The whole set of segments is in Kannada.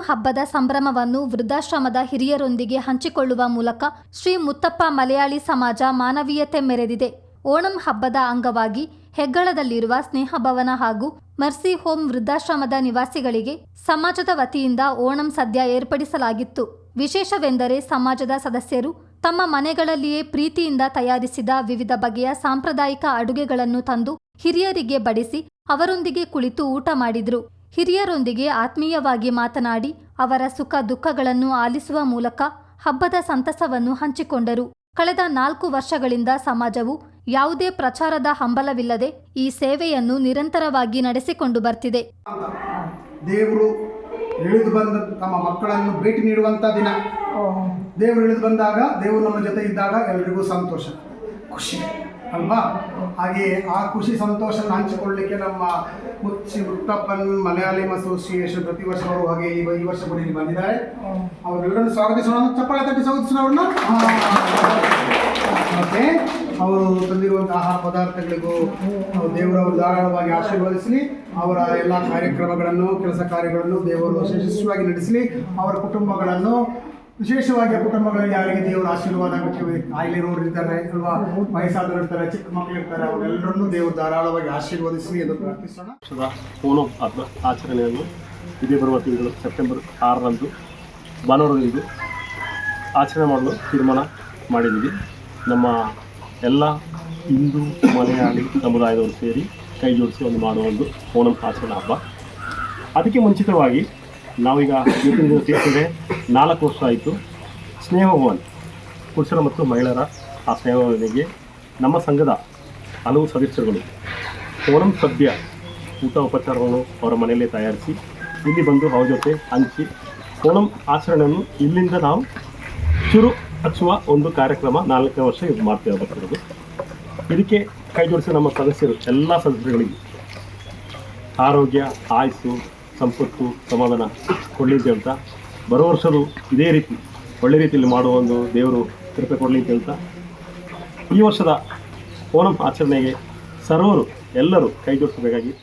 ಹಬ್ಬದ ಸಂಭ್ರಮವನ್ನು ವೃದ್ಧಾಶ್ರಮದ ಹಿರಿಯರೊಂದಿಗೆ ಹಂಚಿಕೊಳ್ಳುವ ಮೂಲಕ ಶ್ರೀ ಮುತ್ತಪ್ಪ ಮಲಯಾಳಿ ಸಮಾಜ ಮಾನವೀಯತೆ ಮೆರೆದಿದೆ. ಓಣಂ ಹಬ್ಬದ ಅಂಗವಾಗಿ ಹೆಗ್ಗಳದಲ್ಲಿರುವ ಸ್ನೇಹಭವನ ಹಾಗೂ ಮರ್ಸಿ ಹೋಮ್ ವೃದ್ಧಾಶ್ರಮದ ನಿವಾಸಿಗಳಿಗೆ ಸಮಾಜದ ವತಿಯಿಂದ ಓಣಂ ಸದ್ಯ ಏರ್ಪಡಿಸಲಾಗಿತ್ತು. ವಿಶೇಷವೆಂದರೆ ಸಮಾಜದ ಸದಸ್ಯರು ತಮ್ಮ ಮನೆಗಳಲ್ಲಿಯೇ ಪ್ರೀತಿಯಿಂದ ತಯಾರಿಸಿದ ವಿವಿಧ ಬಗೆಯ ಸಾಂಪ್ರದಾಯಿಕ ಅಡುಗೆಗಳನ್ನು ತಂದು ಹಿರಿಯರಿಗೆ ಬಡಿಸಿ ಅವರೊಂದಿಗೆ ಕುಳಿತು ಊಟ ಮಾಡಿದ್ರು. ಹಿರಿಯರೊಂದಿಗೆ ಆತ್ಮೀಯವಾಗಿ ಮಾತನಾಡಿ ಅವರ ಸುಖ ದುಃಖಗಳನ್ನು ಆಲಿಸುವ ಮೂಲಕ ಹಬ್ಬದ ಸಂತಸವನ್ನು ಹಂಚಿಕೊಂಡರು. ಕಳೆದ 4 ವರ್ಷಗಳಿಂದ ಸಮಾಜವು ಯಾವುದೇ ಪ್ರಚಾರದ ಹಂಬಲವಿಲ್ಲದೆ ಈ ಸೇವೆಯನ್ನು ನಿರಂತರವಾಗಿ ನಡೆಸಿಕೊಂಡು ಬರ್ತಿದೆ. ದೇವರು ಇಳಿದು ಬಂದ ತಮ್ಮ ಮಕ್ಕಳನ್ನು ಭೇಟಿ ನೀಡುವಂಥ ದಿನ. ದೇವರು ಇಳಿದು ಬಂದಾಗ, ದೇವರು ನಮ್ಮ ಜೊತೆ ಇದ್ದಾಗ ಎಲ್ರಿಗೂ ಸಂತೋಷ, ಖುಷಿ ಅಲ್ವಾ? ಹಾಗೆಯೇ ಆ ಖುಷಿ ಸಂತೋಷವನ್ನು ಹಂಚಿಕೊಳ್ಳಲಿಕ್ಕೆ ನಮ್ಮ ಮುತ್ತಪ್ಪನ್ ಮಲಯಾಳಿ ಅಸೋಸಿಯೇಷನ್ ಪ್ರತಿ ವರ್ಷ ಬರುವ ಹಾಗೆ ಈ ವರ್ಷ ಕೂಡ ಇಲ್ಲಿ ಬಂದಿದ್ದಾರೆ. ಅವರೆಲ್ಲರನ್ನು ಸ್ವಾಗತಿಸೋಣ, ಚಪ್ಪಾಳೆ ತಟ್ಟಿ ಸ್ವಾಗತಿಸೋಣ ಅವ್ರನ್ನ. ಮತ್ತೆ ಅವರು ತಂದಿರುವಂಥ ಆಹಾರ ಪದಾರ್ಥಗಳಿಗೂ ದೇವರವರು ಧಾರಾಳವಾಗಿ ಆಶೀರ್ವದಿಸಲಿ. ಅವರ ಎಲ್ಲ ಕಾರ್ಯಕ್ರಮಗಳನ್ನು, ಕೆಲಸ ಕಾರ್ಯಗಳನ್ನು ದೇವರು ಯಶಸ್ವಿಯಾಗಿ ನಡೆಸಲಿ. ಅವರ ಕುಟುಂಬಗಳನ್ನು, ವಿಶೇಷವಾಗಿ ಕುಟುಂಬಗಳಲ್ಲಿ ಯಾರಿಗೆ ದೇವರ ಆಶೀರ್ವಾದ ಕಾಯಿಲೆರೋರು ಇರ್ತಾರೆ ಅಲ್ವಾ, ವಯಸ್ಸಾದವರು ಇರ್ತಾರೆ, ಚಿಕ್ಕ ಮಕ್ಕಳು ಇರ್ತಾರೆ, ಅವರೆಲ್ಲರನ್ನೂ ದೇವರು ಧಾರಾಳವಾಗಿ ಆಶೀರ್ವದಿಸಲಿ ಎಂದು ಪ್ರಾರ್ಥಿಸೋಣ. ಓಣಂ ಹಬ್ಬ ಆಚರಣೆಯನ್ನು ಇದೇ ಬರುವ ತಿಂಗಳು ಸೆಪ್ಟೆಂಬರ್ 6ರಂದು ಭಾನುವಾರದಂದು ಆಚರಣೆ ಮಾಡಲು ತೀರ್ಮಾನ ಮಾಡಿದ್ದೀವಿ. ನಮ್ಮ ಎಲ್ಲ ಹಿಂದೂ ಮಲಯಾಳಿ ಸಮುದಾಯದವರು ಸೇರಿ ಕೈ ಜೋಡಿಸಿ ಒಂದು ಮಾಡುವ ಒಂದು ಓಣಂ ಆಚರಣೆ ಹಬ್ಬ. ಅದಕ್ಕೆ ಮುಂಚಿತವಾಗಿ ನಾವೀಗ ಇವತ್ತಿನ ದಿನ ಸೇರಿಸಿದರೆ 4 ವರ್ಷ ಆಯಿತು. ಸ್ನೇಹಭವನ್ ಪುರುಷರ ಮತ್ತು ಮಹಿಳೆಯರ ಆ ಸ್ನೇಹಭವನಿಗೆ ನಮ್ಮ ಸಂಘದ ಹಲವು ಸದಸ್ಯರುಗಳು ಓಣಂ ಸದ್ಯ ಊಟ ಉಪಚಾರವನ್ನು ಅವರ ಮನೆಯಲ್ಲೇ ತಯಾರಿಸಿ ಇಲ್ಲಿ ಬಂದು ಅವರ ಜೊತೆ ಹಂಚಿ ಓಣಂ ಆಚರಣೆಯನ್ನು ಇಲ್ಲಿಂದ ನಾವು ಚುರು ಹಚ್ಚುವ ಒಂದು ಕಾರ್ಯಕ್ರಮ 4ನೇ ವರ್ಷ ಇದು ಮಾಡ್ತಾ ಬರ್ತಿರೋದು. ಇದಕ್ಕೆ ಕೈ ಜೋಡಿಸಿ ನಮ್ಮ ಸದಸ್ಯರು ಎಲ್ಲ ಸದಸ್ಯರುಗಳಿಗೆ ಆರೋಗ್ಯ, ಆಯುಸ್ಸು, ಸಂಪತ್ತು, ಸಮಾಧಾನ ಕೊಡಲಿ ಅಂತ ಬರೋ ವರ್ಷದ ಇದೇ ರೀತಿ ಒಳ್ಳೆ ರೀತಿಯಲ್ಲಿ ಮಾಡುವ ಒಂದು ದೇವರು ಕೃಪೆ ಕೊಡಲಿ ಅಂತ ಈ ವರ್ಷದ ಓಣಂ ಆಚರಣೆಗೆ ಸರ್ವರು ಎಲ್ಲರೂ ಕೈ ಜೋಡಿಸಬೇಕಾಗಿ.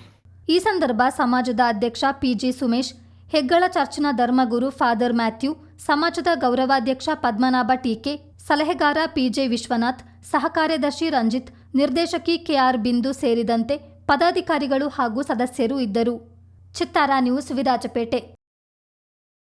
ಈ ಸಂದರ್ಭ ಸಮಾಜದ ಅಧ್ಯಕ್ಷ PG ಸುಮೇಶ್, ಹೆಗ್ಗಳ ಚರ್ಚಿನ ಧರ್ಮಗುರು ಫಾದರ್ ಮ್ಯಾಥ್ಯೂ, ಸಮಾಜದ ಗೌರವಾಧ್ಯಕ್ಷ ಪದ್ಮನಾಭ ಟೀಕೆ, ಸಲಹೆಗಾರ PJ ವಿಶ್ವನಾಥ್, ಸಹ ಕಾರ್ಯದರ್ಶಿ ರಂಜಿತ್, ನಿರ್ದೇಶಕಿ KR ಬಿಂದು ಸೇರಿದಂತೆ ಪದಾಧಿಕಾರಿಗಳು ಹಾಗೂ ಸದಸ್ಯರು ಇದ್ದರು. ಚಿತ್ತಾರ ನ್ಯೂಸ್, ವಿರಾಜಪೇಟೆ.